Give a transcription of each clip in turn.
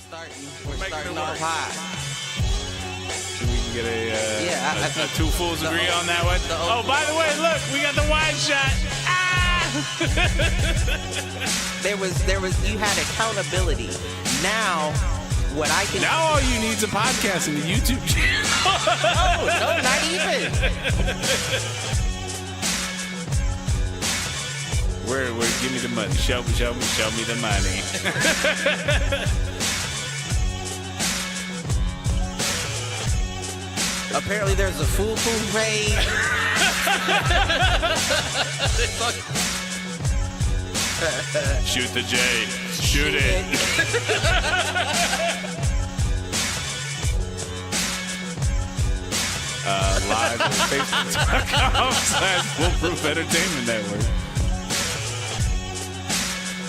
We're starting off high. So we can get I think two fools agree on that one. Oh, by the way, look, we got the wide shot. there was you had accountability. Now what I can Now all you need is a podcast and a YouTube channel. No, not even. Where give me the money. Show me the money. Apparently there's a Foolproof page. Shoot the J. Shoot it. Live on Facebook.com/Foolproof Entertainment Network.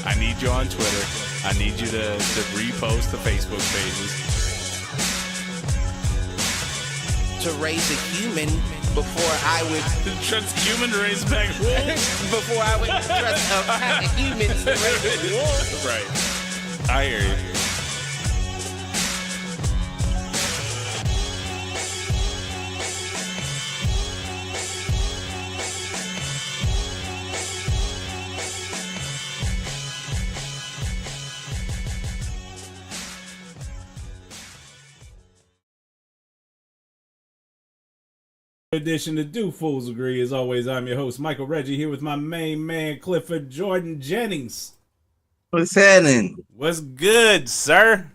I need you on Twitter. I need you to repost the Facebook pages. To raise a human before I would Trust human to raise back wolves. before I would trust a pack of humans to raise a wolf. Right. I hear you. Edition to Do Fools Agree. As always, I'm your host, Michael Reggie, here with my main man, Clifford Jordan Jennings. What's happening? What's good, sir?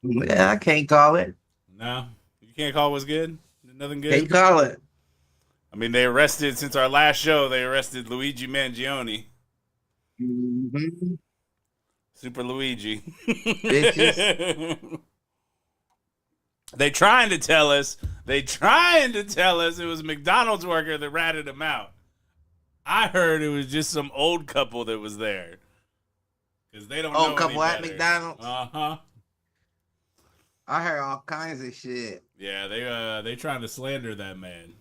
Yeah, I can't call it. No, you can't call what's good? Nothing good? Can't call it. I mean, they arrested, since our last show, they arrested Luigi Mangione. Mm-hmm. Super Luigi. Bitches. They trying to tell us it was a McDonald's worker that ratted him out. I heard it was just some old couple that was there. Because they don't know Old couple any at better. McDonald's? Uh-huh. I heard all kinds of shit. Yeah, they trying to slander that man.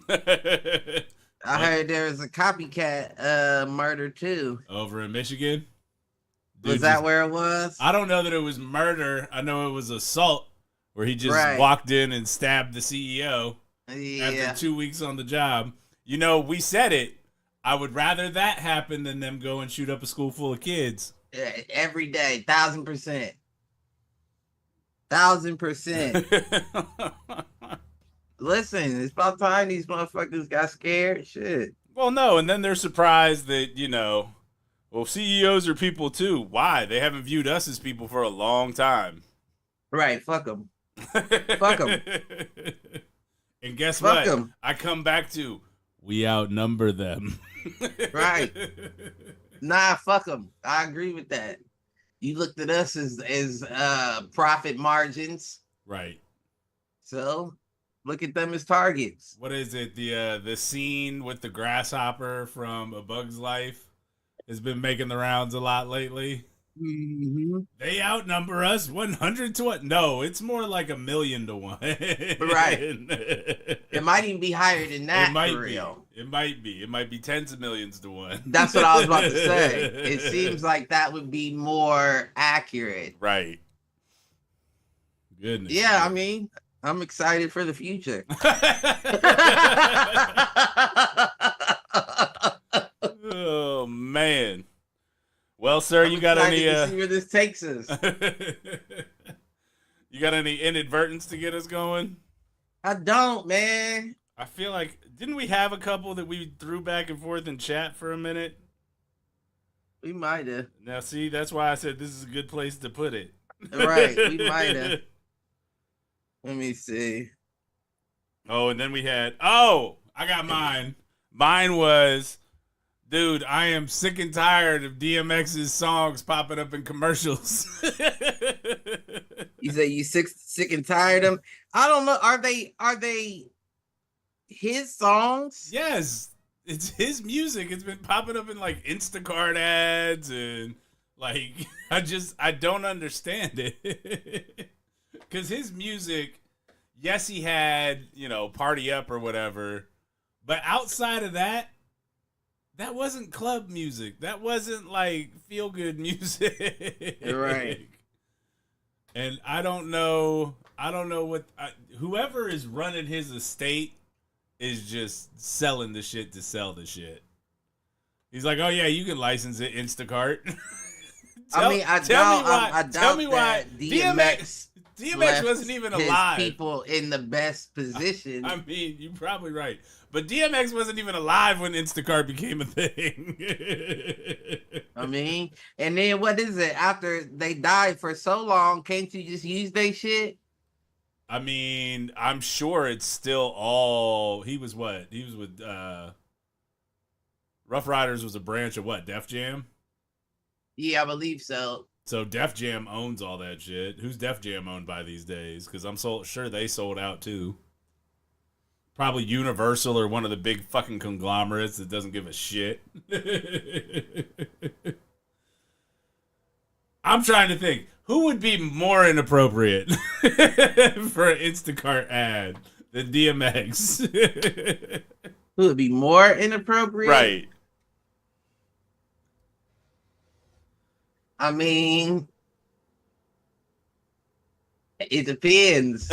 I heard there was a copycat murder too. Over in Michigan? Was that where it was? I don't know that it was murder. I know it was assault, where he just walked in and stabbed the CEO after 2 weeks on the job. You know, we said it. I would rather that happen than them go and shoot up a school full of kids. Every day, 1,000%. 1,000%. Listen, it's about time these motherfuckers got scared. Shit. Well, no, and then they're surprised that, well, CEOs are people too. Why? They haven't viewed us as people for a long time. Right, fuck them. Fuck them. And guess Fuck what? 'em. I come back to, we outnumber them. Right. Nah, fuck them. I agree with that. You looked at us as profit margins. Right. So look at them as targets. What is it? The scene with the grasshopper from A Bug's Life has been making the rounds a lot lately. Mm-hmm. They outnumber us 100 to 1. No, it's more like 1,000,000 to 1. Right. It might even be higher than that. It might for be. real. It might be. It might be tens of millions to 1. That's what I was about to say. It seems like that would be more accurate. Right. Goodness. Yeah, I mean, I'm excited for the future. Oh man. Well, sir, you got any? To see where this takes us. You got any inadvertence to get us going? I don't, man. I feel like didn't we have a couple that we threw back and forth in chat for a minute? We might have. Now, see, that's why I said this is a good place to put it. Right, we might have. Let me see. Oh, and then we had. Oh, I got mine. Mine was. Dude, I am sick and tired of DMX's songs popping up in commercials. You say you sick and tired of them? I don't know. Are they his songs? Yes, it's his music. It's been popping up in like Instacart ads and like I don't understand it. Cuz his music, yes, he had, Party Up or whatever, but outside of that wasn't club music. That wasn't like feel good music. Right. And I don't know what whoever is running his estate is just selling the shit to sell the shit. He's like, oh yeah, you can license it, Instacart. Tell me why DMX wasn't even alive. People in the best position. I mean, you're probably right, but DMX wasn't even alive when Instacart became a thing. I mean, and then what is it? After they died for so long, can't you just use their shit? I mean, I'm sure it's still all. He was what? He was with Rough Riders was a branch of what? Def Jam? Yeah, I believe so. So Def Jam owns all that shit. Who's Def Jam owned by these days? Because I'm sure they sold out too. Probably Universal or one of the big fucking conglomerates that doesn't give a shit. I'm trying to think. Who would be more inappropriate for an Instacart ad than DMX? Who would be more inappropriate? Right. I mean, it depends.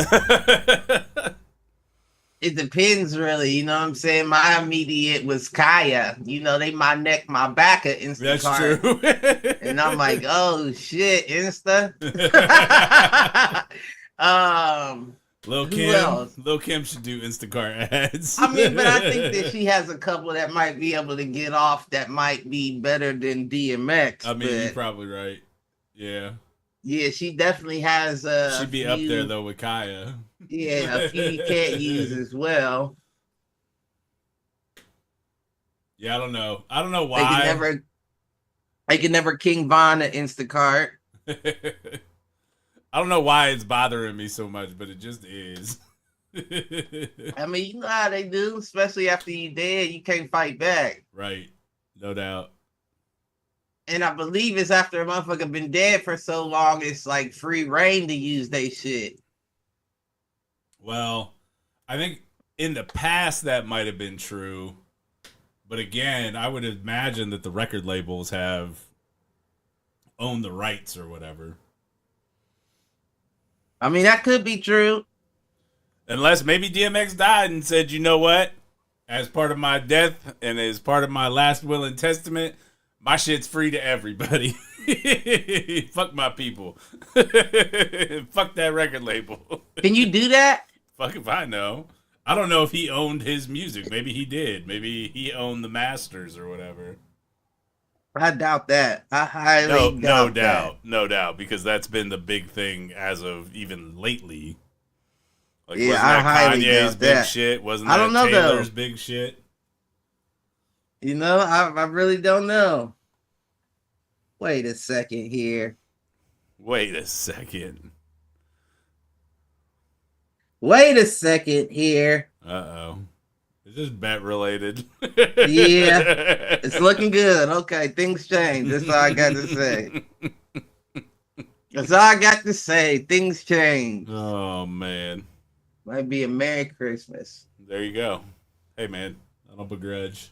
It depends, really. You know what I'm saying? My immediate was Kaya. You know, they my neck, my back at Instacart. That's true. And I'm like, oh shit, Insta. Lil Kim should do Instacart ads. I mean, but I think that she has a couple that might be able to get off that might be better than DMX. I mean, you're probably right. Yeah. Yeah, she definitely has she'd be up there though with Kaya. Yeah, a few you can't use as well. Yeah, I don't know why. They can never King Von at Instacart. I don't know why it's bothering me so much, but it just is. I mean, you know how they do, especially after you dead, you can't fight back. Right. No doubt. And I believe it's after a motherfucker been dead for so long, it's like free reign to use they shit. Well, I think in the past that might have been true. But again, I would imagine that the record labels have owned the rights or whatever. I mean, that could be true. Unless maybe DMX died and said, you know what? As part of my death and as part of my last will and testament, my shit's free to everybody. Fuck my people. Fuck that record label. Can you do that? Fuck if I know. I don't know if he owned his music. Maybe he did. Maybe he owned the masters or whatever. I doubt that. I highly doubt that. No doubt, because that's been the big thing as of even lately. Like, yeah, wasn't I that highly Kanye's doubt big that. shit? Wasn't I that don't know, Taylor's though. big shit? You know, I really don't know. Wait a second here. Wait a second here. Uh-oh. Is this bet related? Yeah, it's looking good. Okay, things change. That's all I got to say. That's all I got to say. Things change. Oh, man. Might be a Merry Christmas. There you go. Hey, man. I don't begrudge.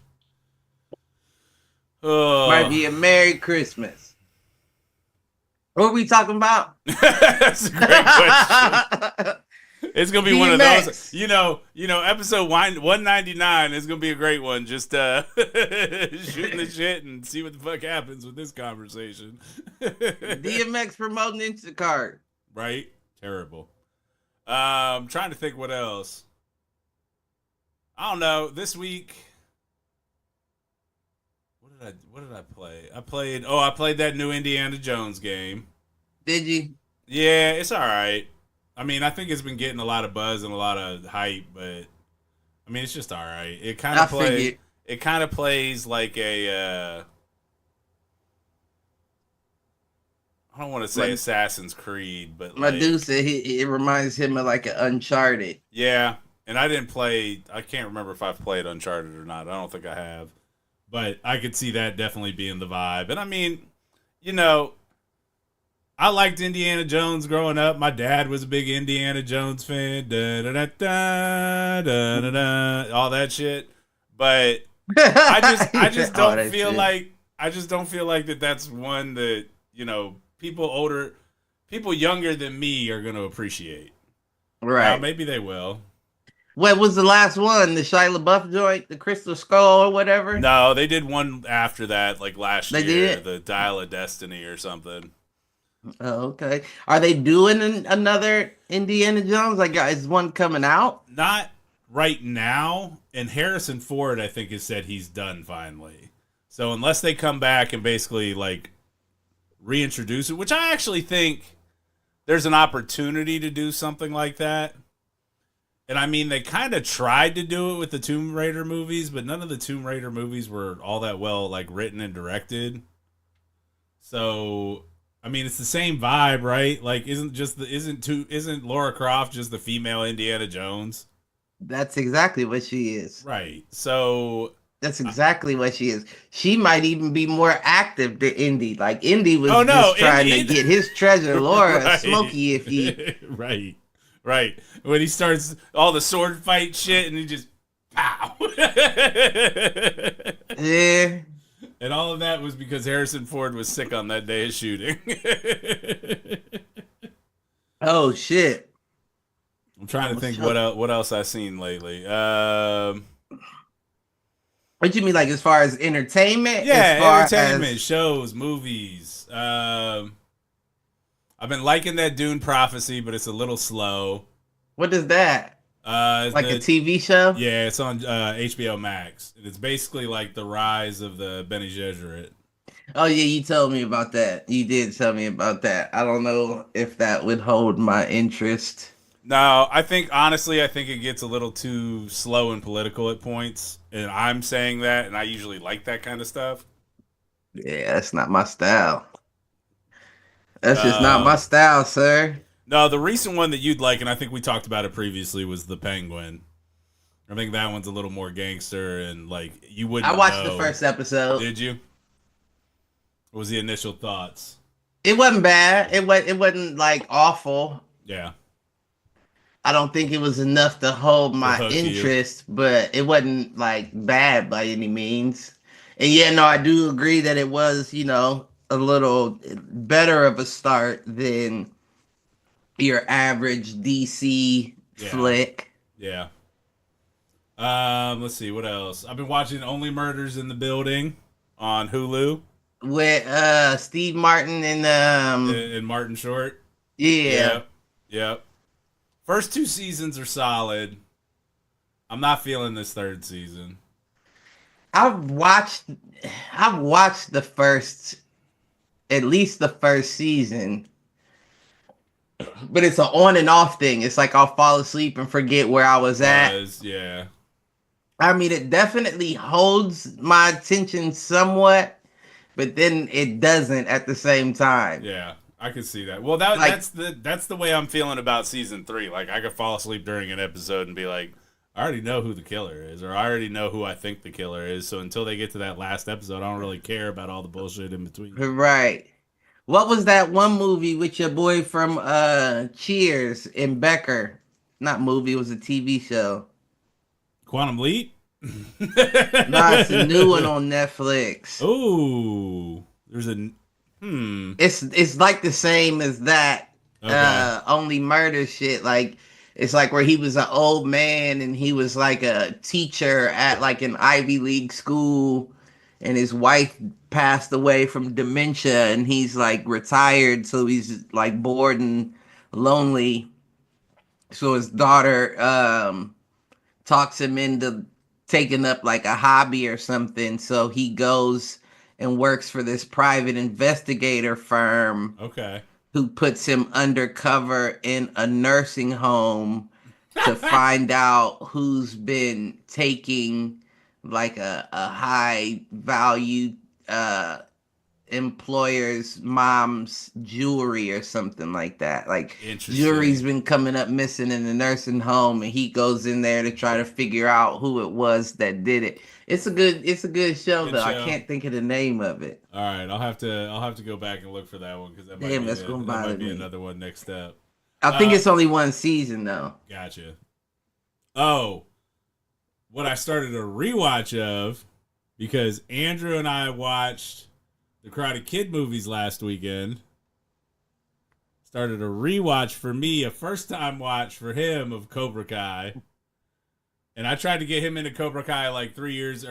Oh. Might be a Merry Christmas. What are we talking about? That's a great question. It's gonna be one of those, you know, episode 199 is gonna be a great one. Just shooting the shit and see what the fuck happens with this conversation. DMX promoting Instacart. Right? Terrible. I'm trying to think what else. I don't know. This week, what did I play? I played that new Indiana Jones game. Did you? Yeah, it's all right. I mean, I think it's been getting a lot of buzz and a lot of hype, but I mean, it's just all right. It kind of plays like a I don't want to say like Assassin's Creed, but my dude said it reminds him of like an Uncharted. Yeah, and I can't remember if I've played Uncharted or not. I don't think I have, but I could see that definitely being the vibe. And I mean, you know, I liked Indiana Jones growing up. My dad was a big Indiana Jones fan. Da, da, da, da, da, da, da, all that shit. But I just don't feel like that's one that, you know, people people younger than me are going to appreciate. Right. Maybe they will. What was the last one? The Shia LaBeouf joint, the Crystal Skull or whatever? No, they did one after that, like last They year, did? the Dial of Destiny or something. Oh, okay. Are they doing another Indiana Jones? Like, is one coming out? Not right now. And Harrison Ford, I think, has said he's done finally. So unless they come back and basically like reintroduce it, which I actually think there's an opportunity to do something like that. And I mean, they kind of tried to do it with the Tomb Raider movies, but none of the Tomb Raider movies were all that well like written and directed. So, I mean, it's the same vibe, right? Like, isn't Laura Croft just the female Indiana Jones? That's exactly what she is. Right. So that's exactly what she is. She might even be more active than Indy. Like Indy was trying to get his treasure. Laura, right. Smokey, if he right. Right. When he starts all the sword fight shit and he just pow. Yeah. And all of that was because Harrison Ford was sick on that day of shooting. Oh shit. I'm trying to think what else I've seen lately. What you mean, like as far as entertainment? Yeah, entertainment, shows, movies. I've been liking that Dune Prophecy, but it's a little slow. What is that? Like a TV show? Yeah, it's on HBO Max. And it's basically like the rise of the Bene Gesserit. Oh, yeah, you told me about that. You did tell me about that. I don't know if that would hold my interest. No, honestly, I think it gets a little too slow and political at points. And I'm saying that, and I usually like that kind of stuff. Yeah, that's not my style. That's just not my style, sir. No, the recent one that you'd like, and I think we talked about it previously, was The Penguin. I think that one's a little more gangster, and like you wouldn't. I watched the first episode. Did you? What was the initial thoughts? It wasn't bad. It wasn't like awful. Yeah. I don't think it was enough to hold my interest, but it wasn't like bad by any means. And yeah, no, I do agree that it was, a little better of a start than your average DC flick. Yeah. Let's see what else. I've been watching Only Murders in the Building on Hulu with Steve Martin and Martin Short. Yeah. Yep. First 2 seasons are solid. I'm not feeling this 3rd season. I've watched at least the first season, but it's an on and off thing. It's like I'll fall asleep and forget where I was at. Yeah. I mean, it definitely holds my attention somewhat, but then it doesn't at the same time. Yeah, I can see that. Well, that's the way I'm feeling about season 3. Like, I could fall asleep during an episode and be like, I already know who the killer is, or I already know who I think the killer is. So until they get to that last episode, I don't really care about all the bullshit in between. Right. What was that one movie with your boy from Cheers and Becker? Not movie, it was a TV show. Quantum Leap? Nah, it's a new one on Netflix. Ooh. There's It's like the same as that. Okay. Only murder shit. Like, it's like where he was an old man and he was like a teacher at like an Ivy League school, and his wife passed away from dementia and he's like retired, so he's like bored and lonely. So his daughter talks him into taking up like a hobby or something. So he goes and works for this private investigator firm. Okay. Who puts him undercover in a nursing home to find out who's been taking like a high value employer's mom's jewelry or something like that. Like, jewelry's been coming up missing in the nursing home, and he goes in there to try to figure out who it was that did it. It's a good show though. I can't think of the name of it. All right, I'll have to go back and look for that one, because that might be another one next step. I think it's only 1 season though. Gotcha. Oh, what I started a rewatch of, because Andrew and I watched the Karate Kid movies last weekend. started a rewatch for me, a first time watch for him of Cobra Kai. And I tried to get him into Cobra Kai like 2 years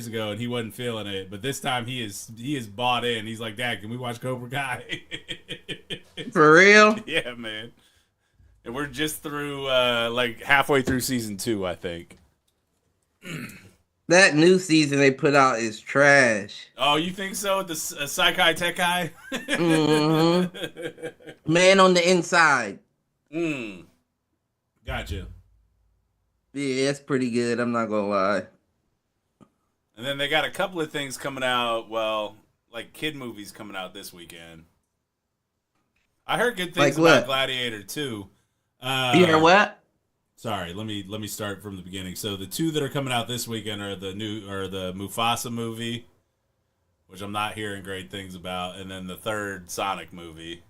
ago, and he wasn't feeling it. But this time he is bought in. He's like, Dad, can we watch Cobra Kai? For real? Yeah, man. And we're just through like halfway through season 2, I think. That new season they put out is trash. Oh, you think so? The Saikai Tekai? Mm-hmm. Man on the inside. Gotcha. Yeah, it's pretty good. I'm not gonna lie. And then they got a couple of things coming out. Well, like kid movies coming out this weekend. I heard good things about Gladiator 2. You hear what? Sorry, let me start from the beginning. So the 2 that are coming out this weekend are the Mufasa movie, which I'm not hearing great things about, and then the third Sonic movie.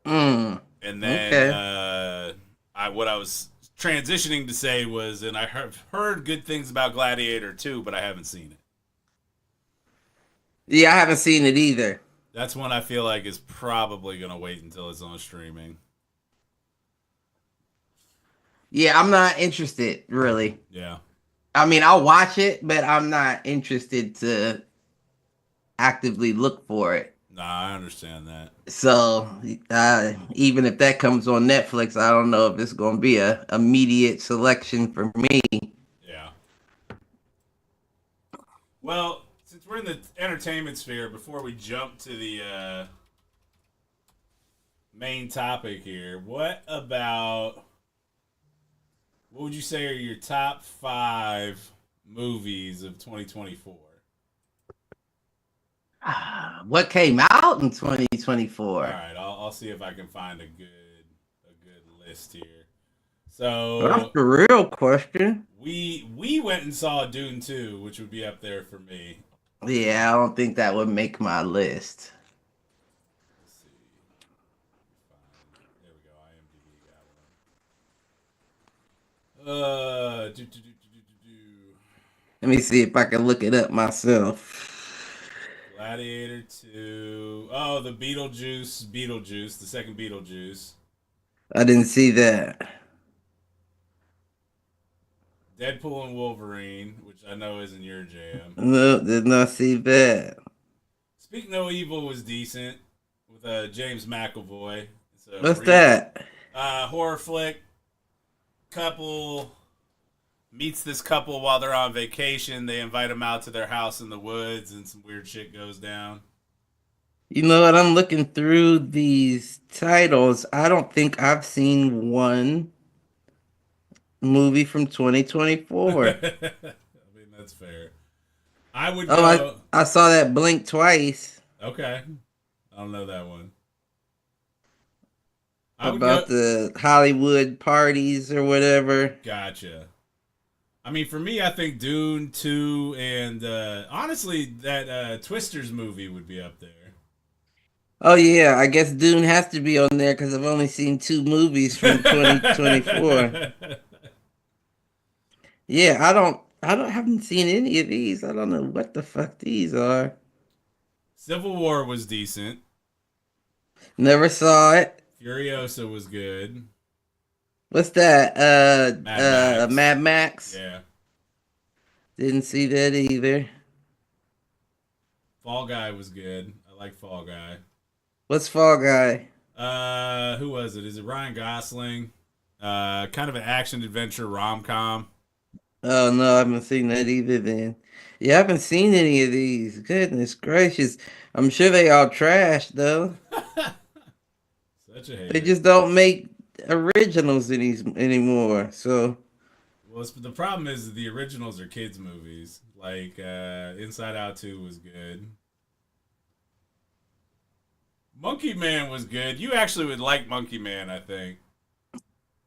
And then what I was transitioning to say was, and I heard good things about Gladiator 2, but I haven't seen it. Yeah, I haven't seen it either. That's one I feel like is probably going to wait until it's on streaming. Yeah, I'm not interested, really. Yeah. I mean, I'll watch it, but I'm not interested to actively look for it. Nah, I understand that. So, even if that comes on Netflix, I don't know if it's going to be a immediate selection for me. Yeah. Well, since we're in the entertainment sphere, before we jump to the main topic here, what would you say are your top 5 movies of 2024? What came out in 2024? All right, I'll see if I can find a good list here. So that's the real question. We went and saw Dune 2, which would be up there for me. Yeah, I don't think that would make my list. Let's see. There we go. IMDb got one. Let me see if I can look it up myself. Gladiator 2. Oh, the Beetlejuice, the second Beetlejuice. I didn't see that. Deadpool and Wolverine, which I know isn't your jam. No, did not see that. Speak No Evil was decent with James McAvoy. What's that? Horror flick. Couple meets this couple while they're on vacation. They invite them out to their house in the woods, and some weird shit goes down. You know what? I'm looking through these titles. I don't think I've seen one movie from 2024. I mean, that's fair. I would go... I saw that Blink twice. Okay. I don't know that one. About the Hollywood parties or whatever. Gotcha. I mean, for me, I think Dune 2 and honestly, that Twisters movie would be up there. Oh yeah, I guess Dune has to be on there because I've only seen 2 movies from 2024. Yeah, I haven't seen any of these. I don't know what the fuck these are. Civil War was decent. Never saw it. Furiosa was good. What's that? Mad Max. Yeah. Didn't see that either. Fall Guy was good. I like Fall Guy. What's Fall Guy? Who was it? Is it Ryan Gosling? Kind of an action adventure rom-com. Oh no, I haven't seen that either then. Yeah, I haven't seen any of these. Goodness gracious. I'm sure they all trash though. Such a hater. They just don't make originals anymore. So well, the problem is the originals are kids movies. Like Inside Out 2 was good. Monkey Man was good. You actually would like Monkey Man, I think.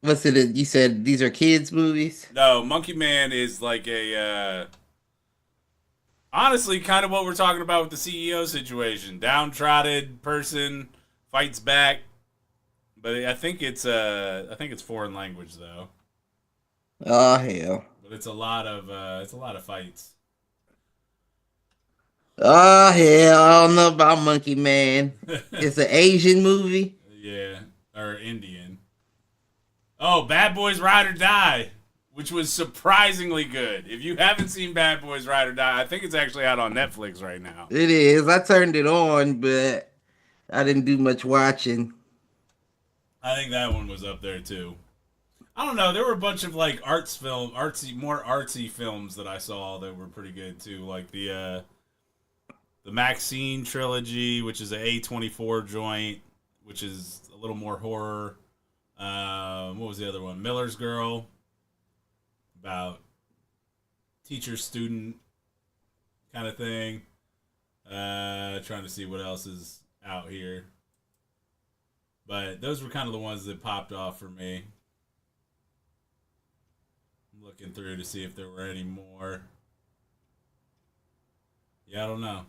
What's it? You said these are kids movies? No, Monkey Man is like a honestly kind of what we're talking about with the CEO situation. Downtrodden person fights back. But I think it's foreign language though. Oh hell! But it's a lot of fights. Oh hell, I don't know about Monkey Man. It's an Asian movie. Yeah, or Indian. Oh, Bad Boys Ride or Die, which was surprisingly good. If you haven't seen Bad Boys Ride or Die, I think it's actually out on Netflix right now. It is. I turned it on, but I didn't do much watching. I think that one was up there too. I don't know. There were a bunch of like more artsy films that I saw that were pretty good too, like the Maxine trilogy, which is an A24 joint, which is a little more horror. What was the other one? Miller's Girl, about teacher student kind of thing. Trying to see what else is out here, but those were kind of the ones that popped off for me. I'm looking through to see if there were any more. Yeah, I don't know.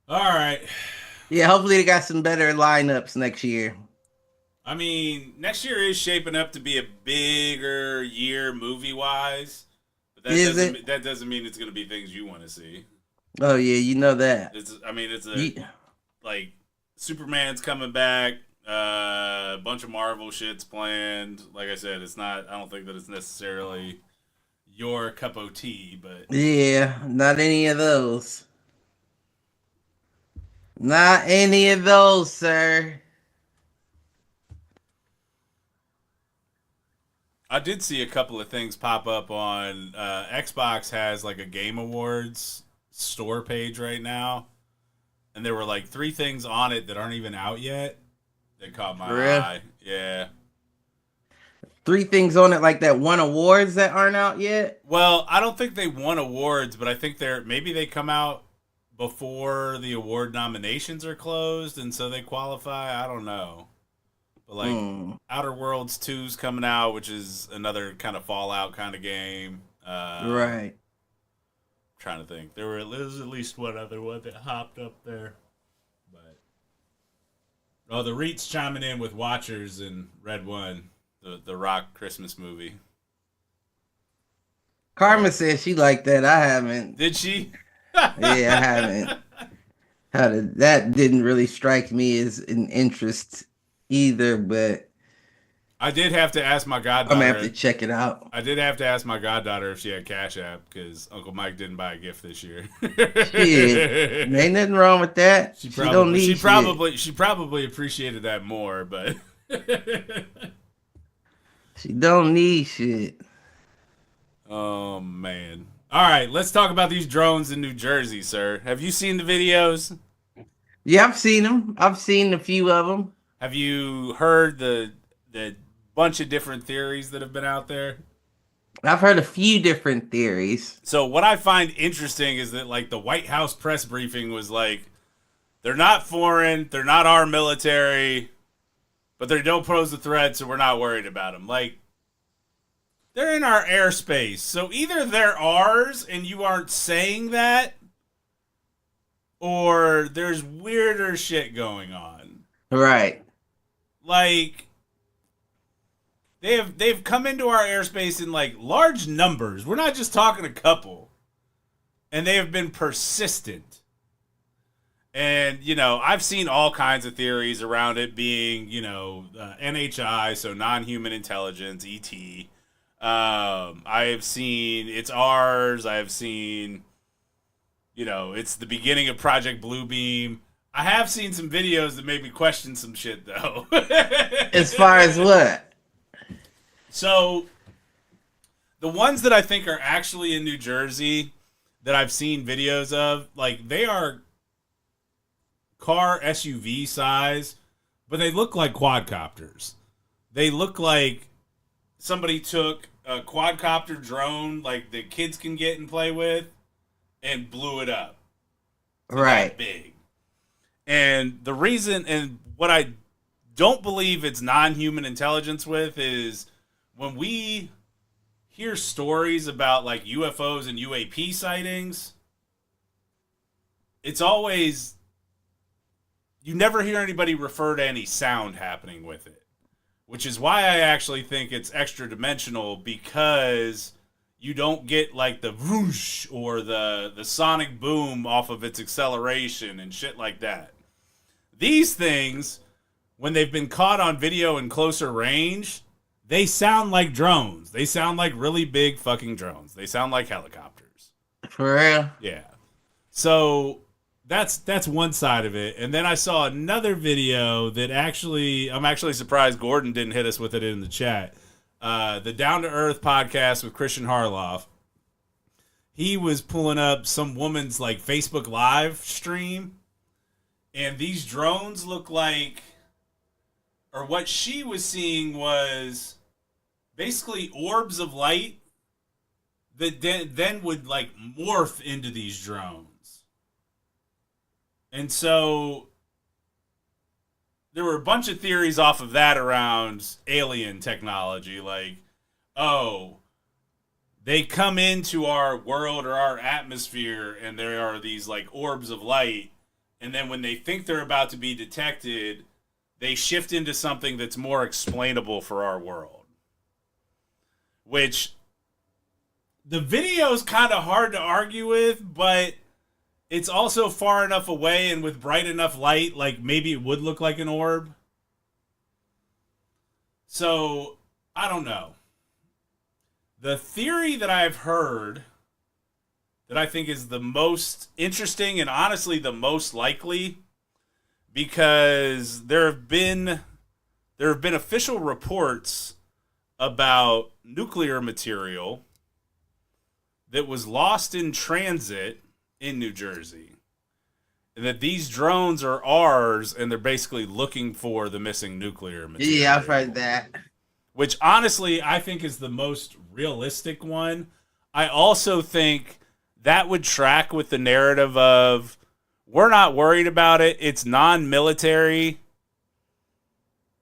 All right. Yeah, hopefully they got some better lineups next year. I mean, next year is shaping up to be a bigger year movie-wise. But that doesn't mean it's going to be things you want to see. Oh, yeah, you know that. Like, Superman's coming back. A bunch of Marvel shit's planned. Like I said, I don't think that it's necessarily your cup of tea, but... Yeah, not any of those. Not any of those, sir. I did see a couple of things pop up on Xbox has like a Game Awards store page right now, and there were like 3 things on it that aren't even out yet that caught my eye. Yeah. 3 things on it like that won awards that aren't out yet? Well, I don't think they won awards, but I think maybe they come out before the award nominations are closed, and so they qualify. I don't know. But like Outer Worlds 2's coming out, which is another kind of Fallout kind of game. Right. I'm trying to think. There was at least one other one that hopped up there. But the REIT's chiming in with Watchers and Red One, the Rock Christmas movie. Karma said she liked that. I haven't. Did she? Yeah, I haven't. That didn't really strike me as an interest either, but I did have to ask my goddaughter. I'm gonna have to check it out. I did have to ask my goddaughter if she had Cash App because Uncle Mike didn't buy a gift this year. Shit, ain't nothing wrong with that. She probably appreciated that more, but she don't need shit. Oh man. All right, let's talk about these drones in New Jersey, sir. Have you seen the videos? Yeah, I've seen them. I've seen a few of them. Have you heard the bunch of different theories that have been out there? I've heard a few different theories. So what I find interesting is that like the White House press briefing was like, they're not foreign, they're not our military, but they don't pose a threat, so we're not worried about them. Like, they're in our airspace, so either they're ours and you aren't saying that, or there's weirder shit going on. Right. Like, they've come into our airspace in like large numbers. We're not just talking a couple. And they have been persistent. And, I've seen all kinds of theories around it being, NHI, so non-human intelligence, ET. I have seen it's ours. I have seen, it's the beginning of Project Bluebeam. I have seen some videos that made me question some shit, though. As far as what? So, the ones that I think are actually in New Jersey that I've seen videos of, like, they are car SUV size, but they look like quadcopters. They look like somebody took a quadcopter drone, like the kids can get and play with, and blew it up. Right. That big. And the reason, and what I don't believe it's non-human intelligence with is when we hear stories about like UFOs and UAP sightings, it's always, you never hear anybody refer to any sound happening with it, which is why I actually think it's extra dimensional, because you don't get like the whoosh or the sonic boom off of its acceleration and shit like that. These things, when they've been caught on video in closer range, they sound like drones. They sound like really big fucking drones. They sound like helicopters. For real? Yeah. So that's one side of it. And then I saw another video that I'm actually surprised Gordon didn't hit us with it in the chat. The Down to Earth podcast with Kristian Harloff. He was pulling up some woman's like Facebook Live stream, and these drones look like, or what she was seeing was basically orbs of light that then would like morph into these drones. And so there were a bunch of theories off of that around alien technology, like, oh, they come into our world or our atmosphere and there are these like orbs of light, and then when they think they're about to be detected, they shift into something that's more explainable for our world. Which the video is kind of hard to argue with, but it's also far enough away and with bright enough light, like maybe it would look like an orb. So, I don't know. The theory that I've heard that I think is the most interesting and honestly the most likely, because there have been official reports about nuclear material that was lost in transit in New Jersey, and that these drones are ours, and they're basically looking for the missing nuclear material. Yeah, I've heard that. Which honestly I think is the most realistic one. I also think that would track with the narrative of, we're not worried about it, it's non-military.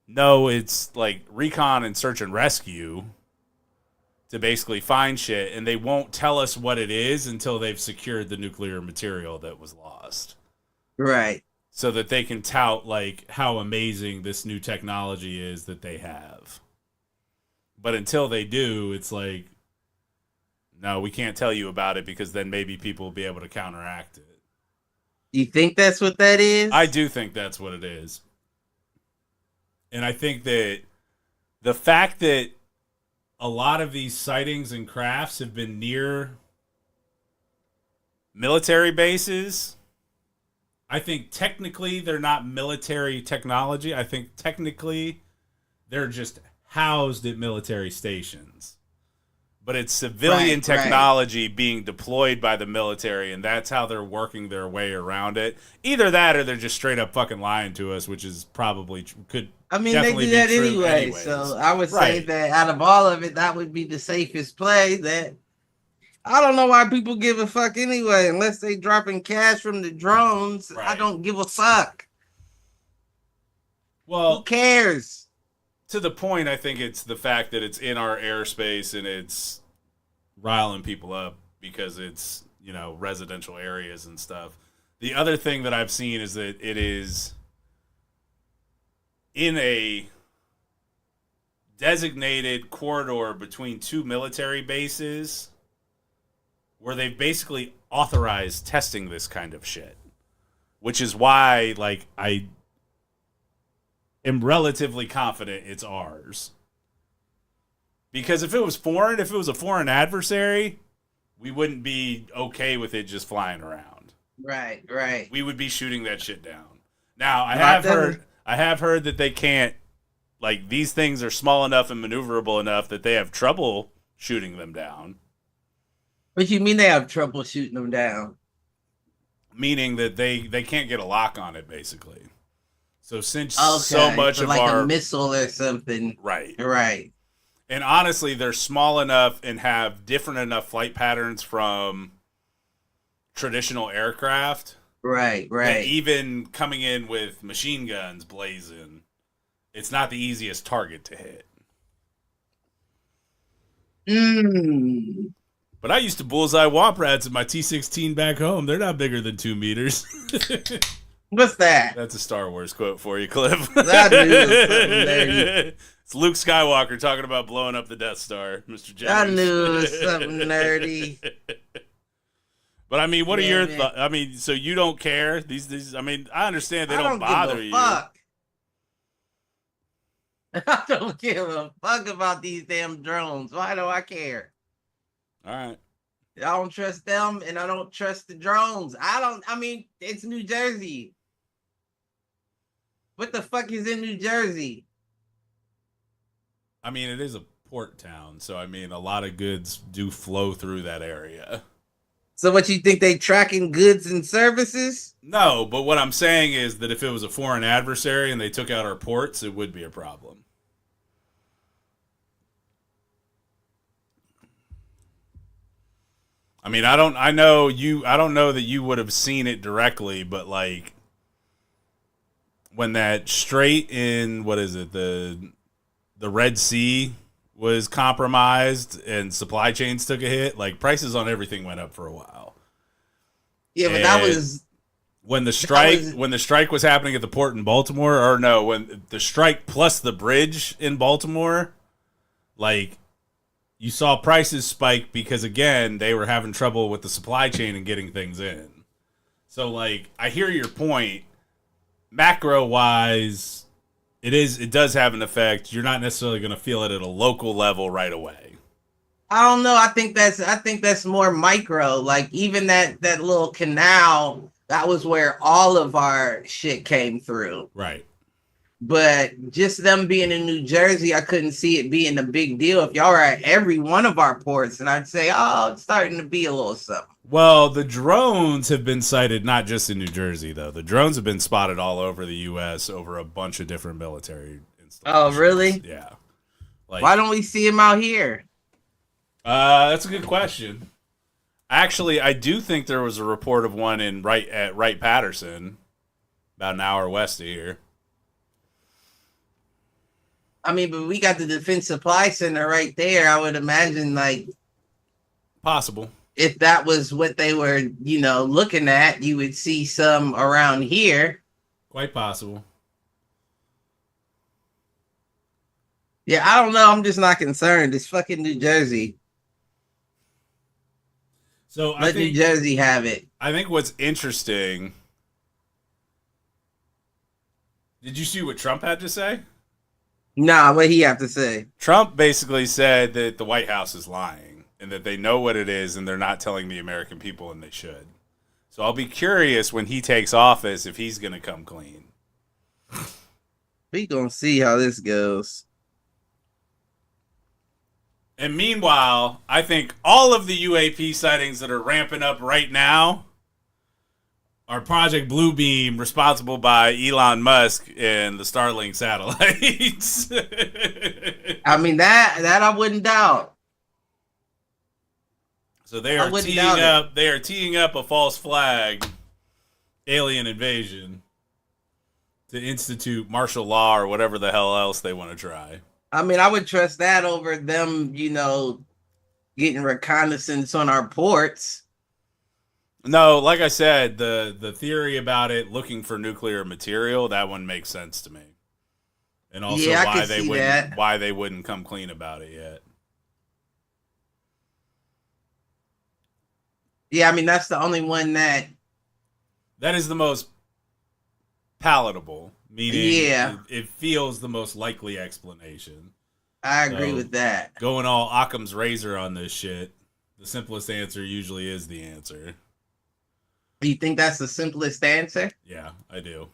No, it's like recon and search and rescue to basically find shit, and they won't tell us what it is until they've secured the nuclear material that was lost. Right. So that they can tout like how amazing this new technology is that they have. But until they do, it's like, no, we can't tell you about it, because then maybe people will be able to counteract it. You think that's what that is? I do think that's what it is. And I think that the fact that a lot of these sightings and crafts have been near military bases, I think technically they're not military technology. I think technically they're just housed at military stations. But it's civilian technology being deployed by the military, and that's how they're working their way around it. Either that, or they're just straight up fucking lying to us, which is probably could. I mean, they definitely do that be true anyway. anyways. So I would say that out of all of it, that would be the safest play. That I don't know why people give a fuck anyway, unless they dropping cash from the drones. Right. I don't give a fuck. Well, who cares? To the point, I think it's the fact that it's in our airspace and it's riling people up because it's, you know, residential areas and stuff. The other thing that I've seen is that it is in a designated corridor between two military bases where they've basically authorized testing this kind of shit, which is why, like, I am relatively confident it's ours. Because if it was foreign, if it was a foreign adversary, we wouldn't be okay with it just flying around. Right, right. We would be shooting that shit down. Now, I have heard that they can't, like, these things are small enough and maneuverable enough that they have trouble shooting them down. What you mean they have trouble shooting them down? Meaning that they can't get a lock on it, basically. So since so much of like our a missile or something, right. And honestly, they're small enough and have different enough flight patterns from traditional aircraft. Right. And even coming in with machine guns blazing, it's not the easiest target to hit. But I used to bullseye womp rats in my T-16 back home. They're not bigger than 2 meters. What's that? That's a Star Wars quote for you, Cliff. I knew it was something nerdy. It's Luke Skywalker talking about blowing up the Death Star, Mr. Jennings. I knew it was something nerdy. But I mean, what are your man. thoughts? I mean, so you don't care? These. I mean, I understand they don't bother give a you. fuck. I don't give a fuck about these damn drones. Why do I care? All right. I don't trust them, and I don't trust the drones. I mean, it's New Jersey. What the fuck is in New Jersey? I mean, it is a port town, so I mean, a lot of goods do flow through that area. So what you think they tracking goods and services? No, but what I'm saying is that if it was a foreign adversary and they took out our ports, it would be a problem. I mean, I don't know that you would have seen it directly, but like when that strait in the Red Sea was compromised and supply chains took a hit, like prices on everything went up for a while. Yeah, but that was when the strike was happening at the port in Baltimore, or no, when the strike plus the bridge in Baltimore, like you saw prices spike because again, they were having trouble with the supply chain and getting things in. So like I hear your point. Macro wise, it does have an effect. You're not necessarily going to feel it at a local level right away. I don't know. I think that's more micro. Like even that little canal, that was where all of our shit came through. Right. But just them being in New Jersey, I couldn't see it being a big deal. If y'all were at every one of our ports, and I'd say, oh, it's starting to be a little something. Well, the drones have been sighted not just in New Jersey, though. The drones have been spotted all over the U.S. over a bunch of different military installations. Oh, really? Yeah. Like, why don't we see them out here? That's a good question. Actually, I do think there was a report of one at Wright-Patterson, about an hour west of here. I mean, but we got the Defense Supply Center right there. I would imagine, like, possible. If that was what they were, looking at, you would see some around here. Quite possible. Yeah, I don't know. I'm just not concerned. It's fucking New Jersey. So let New Jersey have it. I think what's interesting. Did you see what Trump had to say? Nah, what he have to say? Trump basically said that the White House is lying and that they know what it is and they're not telling the American people, and they should. So I'll be curious when he takes office if he's going to come clean. We gonna see how this goes. And meanwhile, I think all of the UAP sightings that are ramping up right now are Project Bluebeam, responsible by Elon Musk and the Starlink satellites. I mean, that I wouldn't doubt. So they are teeing up a false flag, alien invasion, to institute martial law or whatever the hell else they want to try. I mean, I would trust that over them, getting reconnaissance on our ports. No, like I said, the theory about it looking for nuclear material, that one makes sense to me. And also why they wouldn't come clean about it yet. Yeah, I mean, that's the only one that is the most palatable, meaning it feels the most likely explanation. I agree with that. Going all Occam's razor on this shit, the simplest answer usually is the answer. Do you think that's the simplest answer? Yeah, I do.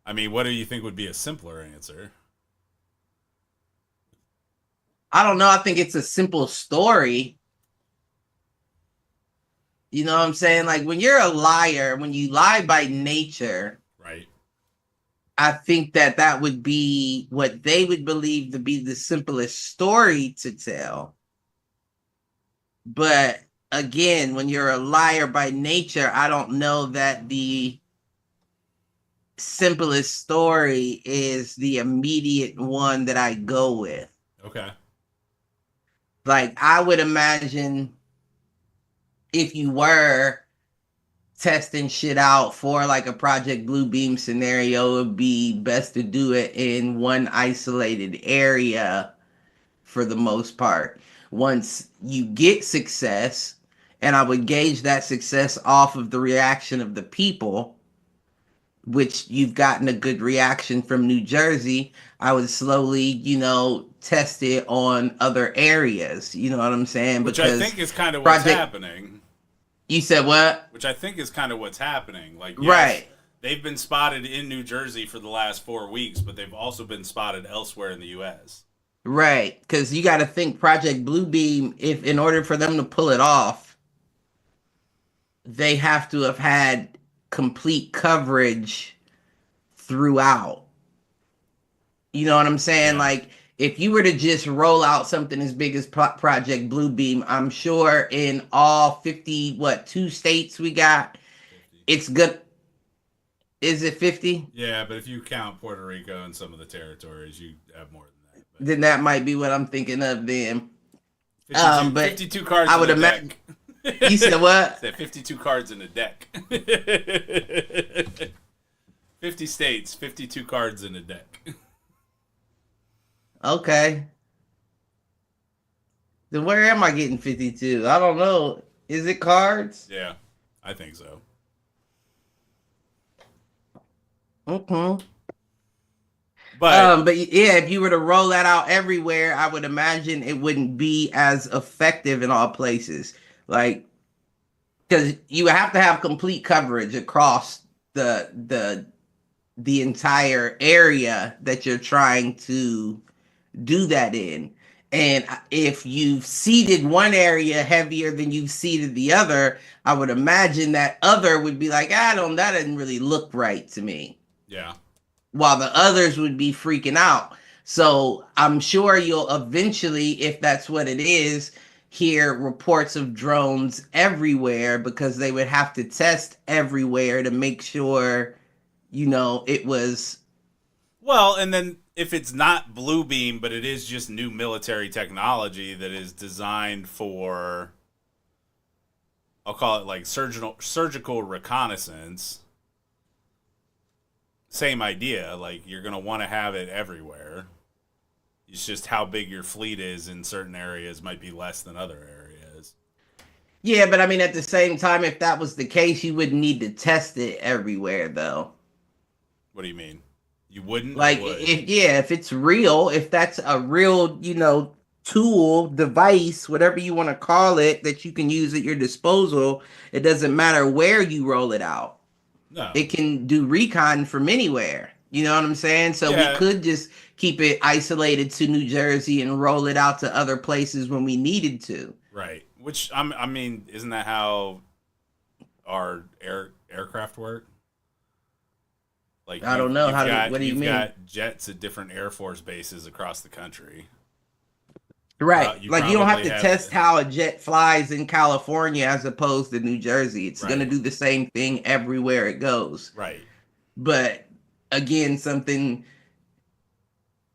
I mean, what do you think would be a simpler answer? I don't know. I think it's a simple story. You know what I'm saying? Like, when you're a liar, when you lie by nature, right? I think that would be what they would believe to be the simplest story to tell. But again, when you're a liar by nature, I don't know that the simplest story is the immediate one that I go with. Okay. Like, I would imagine if you were testing shit out for like a Project Bluebeam scenario, it would be best to do it in one isolated area for the most part. Once you get success, and I would gauge that success off of the reaction of the people, which you've gotten a good reaction from New Jersey, I would slowly, test it on other areas. You know what I'm saying? Which because I think is kind of what's happening. You said what? Which I think is kind of what's happening. Like, yes, right. They've been spotted in New Jersey for the last 4 weeks, but they've also been spotted elsewhere in the U.S. Right, because you got to think Project Bluebeam, if in order for them to pull it off, they have to have had complete coverage throughout. You know what I'm saying? Yeah. Like, if you were to just roll out something as big as Project Bluebeam, I'm sure in all 2 states we got, 50. It's good. Is it 50? Yeah, but if you count Puerto Rico and some of the territories, you have more than that. But Then that might be what I'm thinking of then. 52, But 52 cards I would in the imagine. deck. You said what? Said 52 cards in the deck. 50 states, 52 cards in the deck. Okay. Then where am I getting 52? I don't know. Is it cards? Yeah, I think so. Okay. But yeah, if you were to roll that out everywhere, I would imagine it wouldn't be as effective in all places. Like, because you have to have complete coverage across the entire area that you're trying to do that in. And if you've seeded one area heavier than you've seeded the other, I would imagine that other would be like, that doesn't really look right to me. yeah. While the others would be freaking out. So I'm sure you'll eventually, if that's what it is, hear reports of drones everywhere because they would have to test everywhere to make sure, it was. Well, and then if it's not Bluebeam, but it is just new military technology that is designed for, I'll call it like surgical reconnaissance. Same idea. Like, you're going to want to have it everywhere. It's just how big your fleet is in certain areas might be less than other areas. Yeah, but I mean, at the same time, if that was the case, you wouldn't need to test it everywhere, though. What do you mean? You wouldn't? Like, if it's real, if that's a real, tool, device, whatever you want to call it, that you can use at your disposal, it doesn't matter where you roll it out. No. It can do recon from anywhere. You know what I'm saying? So Yeah. we could just keep it isolated to New Jersey and roll it out to other places when we needed to. Right. Which, I mean, isn't that how our aircraft work? Like, I don't know. What do you mean? You've got jets at different Air Force bases across the country. Right. You like, you don't have to probably test how a jet flies in California as opposed to New Jersey. It's Right. going to do the same thing everywhere it goes. Right. But again, something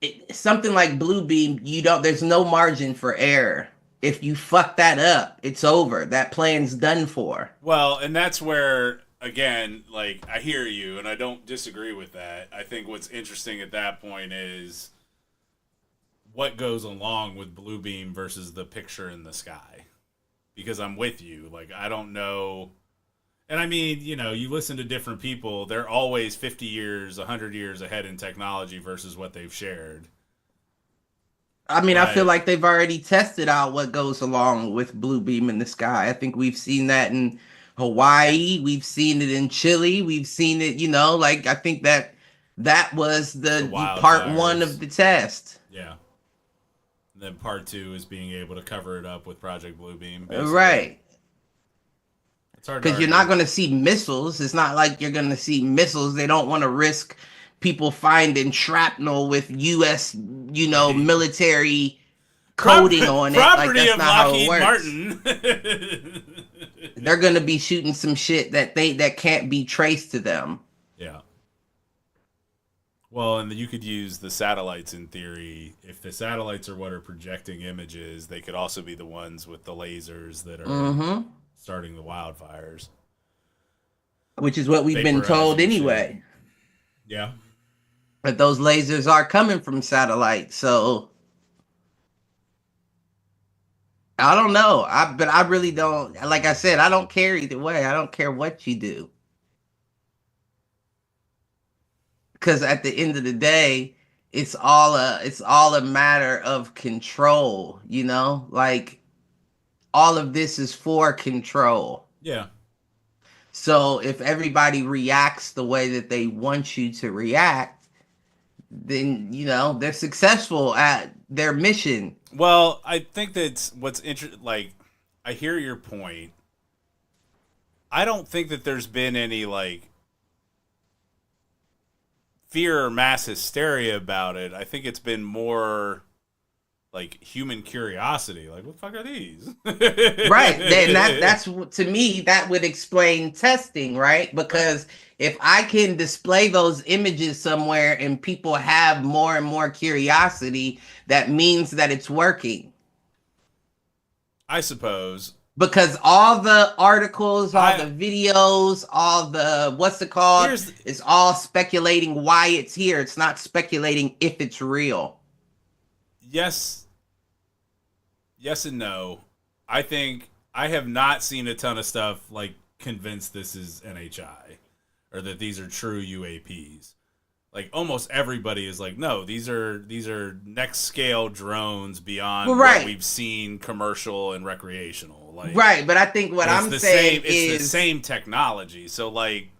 like Bluebeam, there's no margin for error. If you fuck that up, it's over. That plan's done for. Well, and that's where, again, like, I hear you, and I don't disagree with that. I think what's interesting at that point is what goes along with Bluebeam versus the picture in the sky. Because I'm with you. Like, I don't know. And I mean, you listen to different people. They're always 50 years, 100 years ahead in technology versus what they've shared. I mean, I feel like they've already tested out what goes along with Bluebeam in the sky. I think we've seen that in Hawaii. We've seen it in Chile. We've seen it, I think that was the part one of the test. Yeah. And then part 2 is being able to cover it up with Project Bluebeam. Basically. Right. It's hard because you're not going to see missiles. It's not like you're going to see missiles. They don't want to risk people finding shrapnel with U.S. military coding on it. Property like, that's of not Lockheed how it works. Martin. They're going to be shooting some shit that can't be traced to them. Yeah. Well, and you could use the satellites in theory. If the satellites are what are projecting images, they could also be the ones with the lasers that are starting the wildfires. which is what we've been told anyway. Shit. Yeah. But those lasers are coming from satellites, so I don't know. But I really don't. Like I said, I don't care either way. I don't care what you do, because at the end of the day, it's all a matter of control. You know, like all of this is for control. Yeah. So if everybody reacts the way that they want you to react, then they're successful at their mission. Well, I think that's what's interesting. Like, I hear your point. I don't think that there's been any like fear or mass hysteria about it. I think it's been more like human curiosity. Like, what the fuck are these? Right. That's to me, that would explain testing, right? Because if I can display those images somewhere and people have more and more curiosity, that means that it's working. I suppose. Because all the articles, all the videos, all the, what's it called? It's all speculating why it's here. It's not speculating if it's real. Yes and no. I think I have not seen a ton of stuff like convinced this is NHI or that these are true UAPs. Like almost everybody is like, no, these are next scale drones beyond what we've seen commercial and recreational. Like, right, but I think what I'm saying is the same technology. So like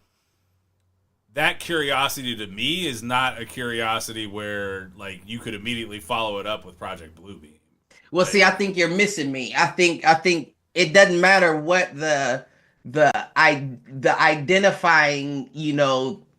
that curiosity to me is not a curiosity where like you could immediately follow it up with Project Bluebeam. Well, see, I think you're missing me. I think it doesn't matter what the identifying,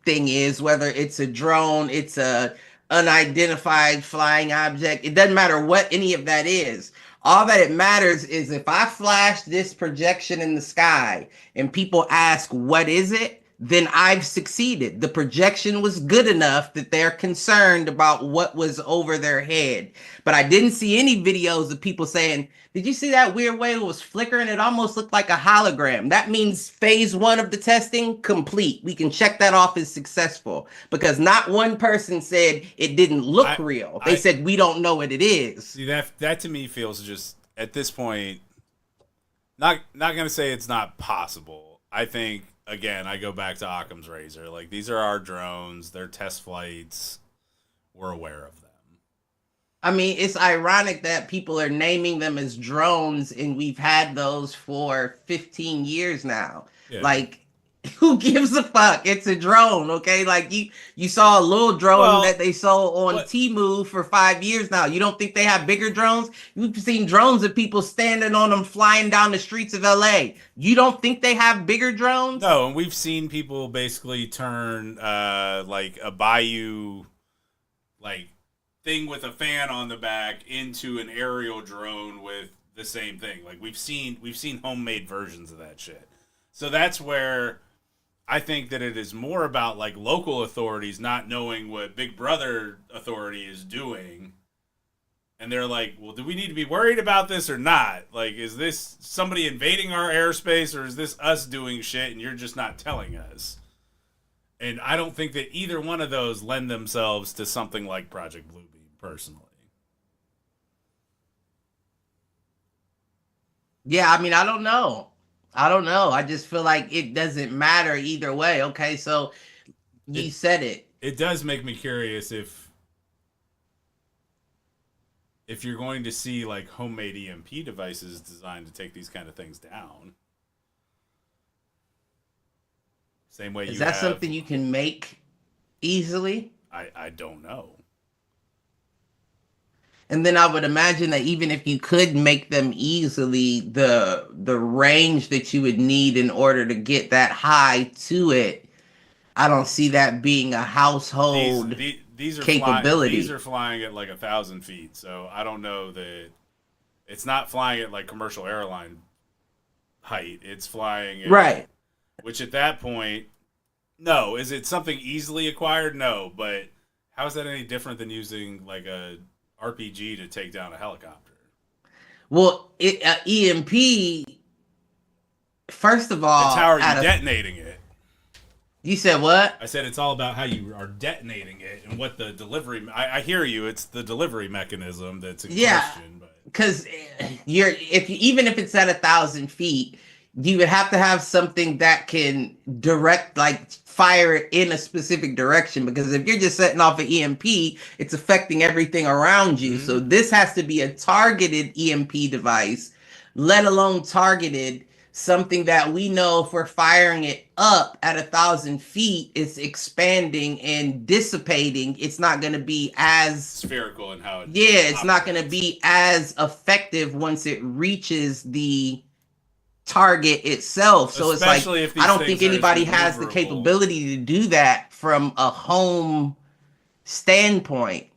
thing is, whether it's a drone, it's a unidentified flying object. It doesn't matter what any of that is. All that it matters is if I flash this projection in the sky and people ask, what is it? Then I've succeeded. The projection was good enough that they're concerned about what was over their head. But I didn't see any videos of people saying, did you see that weird way it was flickering? It almost looked like a hologram. That means phase 1 of the testing complete. We can check that off as successful because not one person said it didn't look real. They said, we don't know what it is. See, that to me feels just, at this point, not going to say it's not possible. I think, again, I go back to Occam's razor. Like, these are our drones. They're test flights. We're aware of them. I mean, it's ironic that people are naming them as drones, and we've had those for 15 years now. Yeah. Like, who gives a fuck? It's a drone, okay? Like, you saw a little drone that they sold on Temu for 5 years now. You don't think they have bigger drones? You've seen drones of people standing on them flying down the streets of LA. You don't think they have bigger drones? No, and we've seen people basically turn like a Bayou like thing with a fan on the back into an aerial drone with the same thing. Like we've seen homemade versions of that shit. So that's where I think that it is more about like local authorities not knowing what Big Brother authority is doing. And they're like, well, do we need to be worried about this or not? Like, is this somebody invading our airspace or is this us doing shit and you're just not telling us? And I don't think that either one of those lend themselves to something like Project Bluebeam, personally. Yeah, I mean, I don't know. I just feel like it doesn't matter either way. Okay, so you said it. It does make me curious if you're going to see like homemade EMP devices designed to take these kind of things down. Same way Is that something you can make easily? I don't know. And then I would imagine that even if you could make them easily, the range that you would need in order to get that high to it, I don't see that being a household these are capability. These are flying at like 1,000 feet, so I don't know that it's not flying at like commercial airline height. It's flying at, right. Which at that point, no. Is it something easily acquired? No. But how is that any different than using like a RPG to take down a helicopter? Well, EMP, first of all... It's how are you detonating it? You said what? I said it's all about how you are detonating it and what the delivery. I hear you. It's the delivery mechanism that's in question. But Because even if it's at 1,000 feet, you would have to have something that can direct, like fire it in a specific direction. Because if you're just setting off an EMP, it's affecting everything around you. So this has to be a targeted EMP device, let alone targeted something that we know if we're firing it up at 1,000 feet, it's expanding and dissipating. It's not going to be as spherical in how it it's not going to be as effective once it reaches the target itself. So especially it's like I don't think anybody has the capability to do that from a home standpoint.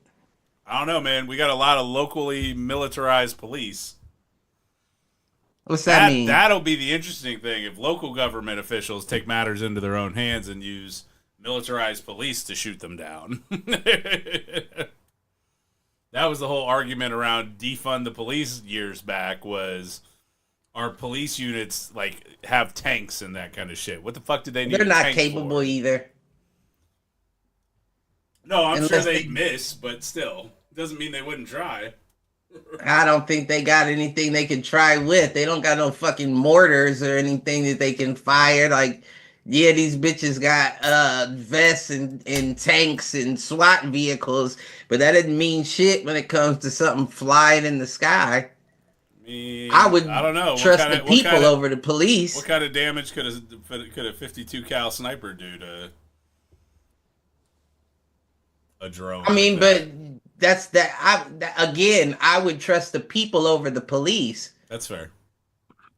I don't know, man. We got a lot of locally militarized police. What's that mean? That'll be the interesting thing if local government officials take matters into their own hands and use militarized police to shoot them down. That was the whole argument around defund the police years back was our police units like have tanks and that kind of shit. What the fuck did they need? They're not capable either. No, I'm sure they'd miss, but still. Doesn't mean they wouldn't try. I don't think they got anything they can try with. They don't got no fucking mortars or anything that they can fire. Like, yeah, these bitches got vests and tanks and SWAT vehicles, but that didn't mean shit when it comes to something flying in the sky. I don't know. Trust the people over the police. What kind of damage could a 52 cal sniper do to a drone? I mean, but that's that. I would trust the people over the police. That's fair.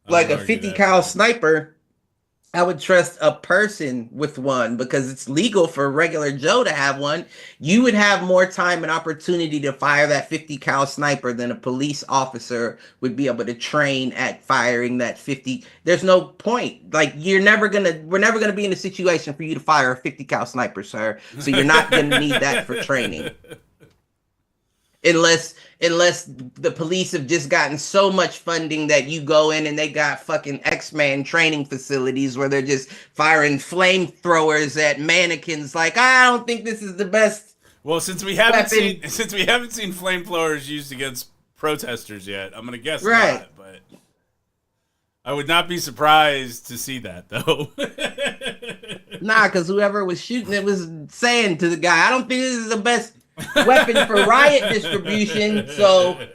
Like a 50 cal sniper, I would trust a person with one because it's legal for regular Joe to have one. You would have more time and opportunity to fire that 50 cal sniper than a police officer would be able to train at firing that 50. There's no point. Like we're never gonna be in a situation for you to fire a 50 cal sniper, sir. So you're not gonna need that for training. Unless the police have just gotten so much funding that you go in and they got fucking X-Men training facilities where they're just firing flamethrowers at mannequins. Like, I don't think this is the best. Well, since we haven't seen flamethrowers used against protesters yet, I'm gonna guess not. But I would not be surprised to see that though. Nah, because whoever was shooting it was saying to the guy, "I don't think this is the best weapon for riot distribution, so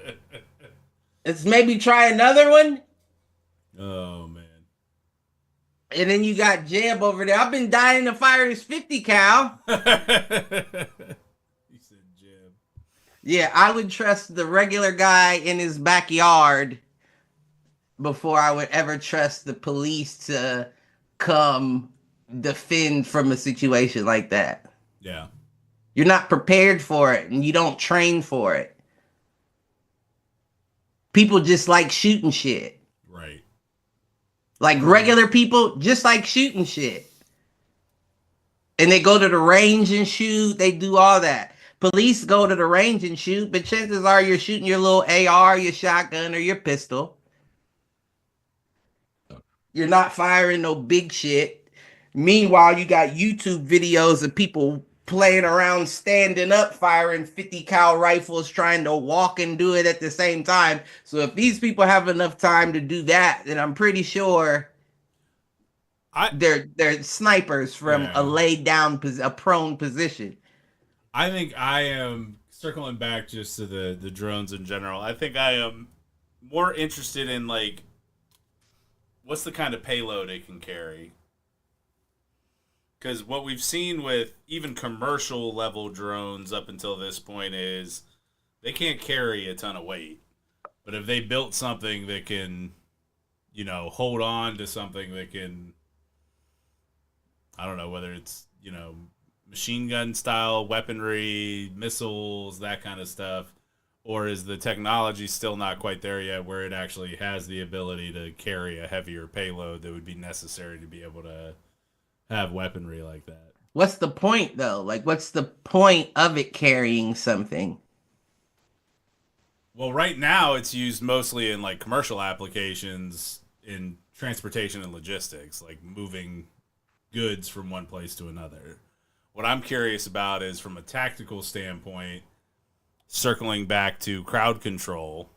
let's maybe try another one." Oh man. And then you got Jeb over there. I've been dying to fire this 50 cal. You said Jeb. Yeah, I would trust the regular guy in his backyard before I would ever trust the police to come defend from a situation like that. Yeah. You're not prepared for it, and you don't train for it. People just like shooting shit. Right. Like regular people just like shooting shit. And they go to the range and shoot. They do all that. Police go to the range and shoot, but chances are you're shooting your little AR, your shotgun, or your pistol. You're not firing no big shit. Meanwhile, you got YouTube videos of people playing around, standing up, firing 50 cal rifles, trying to walk and do it at the same time. So if these people have enough time to do that, then I'm pretty sure they're snipers from a laid down, a prone position. I think I am circling back just to the drones in general. I think I am more interested in like what's the kind of payload it can carry. Because what we've seen with even commercial level drones up until this point is they can't carry a ton of weight. But if they built something that can, hold on to something that can, I don't know, whether it's, machine gun style weaponry, missiles, that kind of stuff, or is the technology still not quite there yet where it actually has the ability to carry a heavier payload that would be necessary to be able to have weaponry like that? What's the point though? Like, what's the point of it carrying something? Well, right now it's used mostly in like commercial applications in transportation and logistics, like moving goods from one place to another. What I'm curious about is from a tactical standpoint, circling back to crowd control.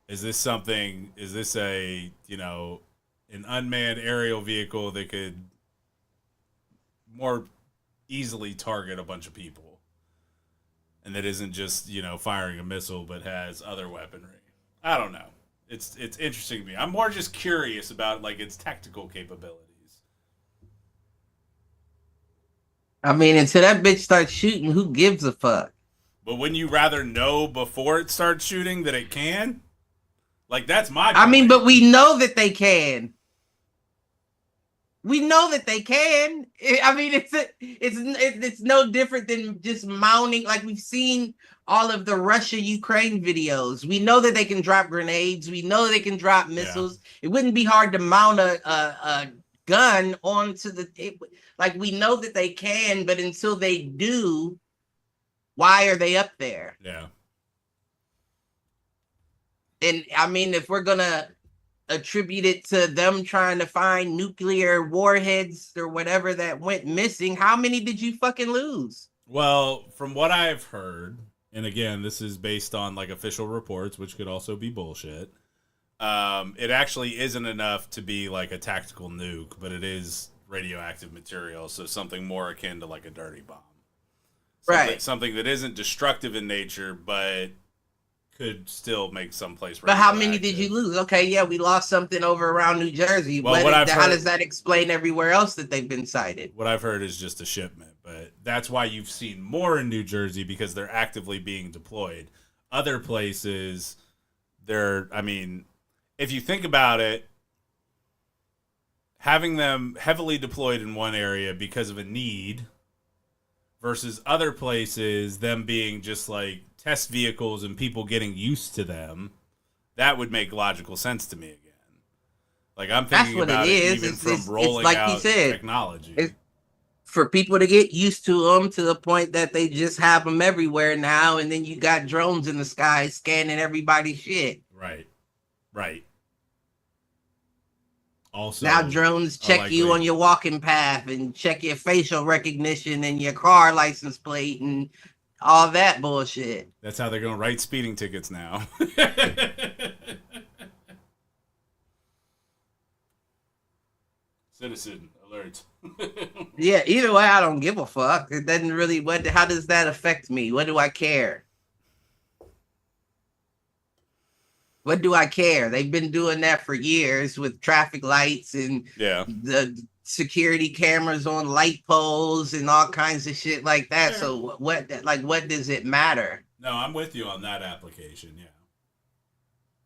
Is this a, an unmanned aerial vehicle that could more easily target a bunch of people? And that isn't just, firing a missile, but has other weaponry. I don't know. It's interesting to me. I'm more just curious about, like, its tactical capabilities. I mean, until that bitch starts shooting, who gives a fuck? But wouldn't you rather know before it starts shooting that it can? Like, that's my point. I mean, but we know that they can. We know that they can. I mean, it's no different than just mounting. Like, we've seen all of the Russia-Ukraine videos. We know that they can drop grenades. We know they can drop missiles. Yeah. It wouldn't be hard to mount a gun onto like, we know that they can, but until they do, why are they up there? Yeah. And I mean, if we're gonna attribute it to them trying to find nuclear warheads or whatever that went missing, how many did you fucking lose? Well, from what I've heard, and again, this is based on like official reports, which could also be bullshit. It actually isn't enough to be like a tactical nuke, but it is radioactive material, so something more akin to like a dirty bomb. Something that isn't destructive in nature, but could still make some place. But how many did you lose? Okay, yeah, we lost something over around New Jersey. Well, how does that explain everywhere else that they've been sighted? What I've heard is just a shipment, but that's why you've seen more in New Jersey, because they're actively being deployed. Other places, if you think about it, having them heavily deployed in one area because of a need versus other places, them being just like test vehicles and people getting used to them, that would make logical sense to me again. Like, I'm thinking about it even from rolling out technology. It's for people to get used to them to the point that they just have them everywhere now, and then you got drones in the sky scanning everybody's shit. Right. Also, now drones check you on your walking path and check your facial recognition and your car license plate and all that bullshit. That's how they're going to write speeding tickets now. Citizen alert. Yeah, either way, I don't give a fuck. It doesn't really. How does that affect me? What do I care? What do I care? They've been doing that for years with traffic lights and the security cameras on light poles and all kinds of shit like that. Yeah. So what does it matter? No, I'm with you on that application. Yeah.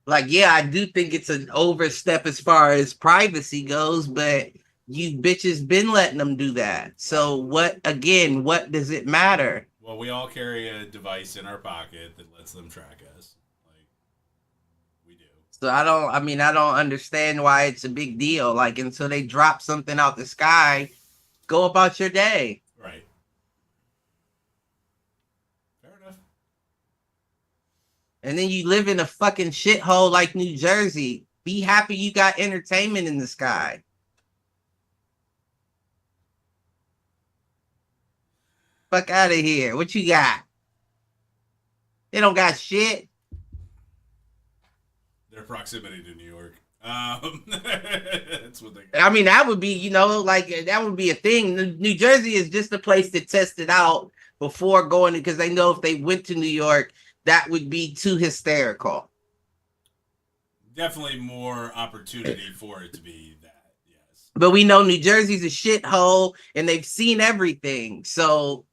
Like, yeah, I do think it's an overstep as far as privacy goes, but you bitches been letting them do that. So what does it matter? Well, we all carry a device in our pocket that lets them track us. So I don't understand why it's a big deal. Like, until they drop something out the sky, go about your day. Right. Fair enough. And then you live in a fucking shithole like New Jersey. Be happy you got entertainment in the sky. Fuck out of here. What you got? They don't got shit. Their proximity to New York. That's what they. I mean, that would be, that would be a thing. New Jersey is just a place to test it out before going, because they know if they went to New York, that would be too hysterical. Definitely more opportunity for it to be that, yes. But we know New Jersey's a shithole, and they've seen everything, so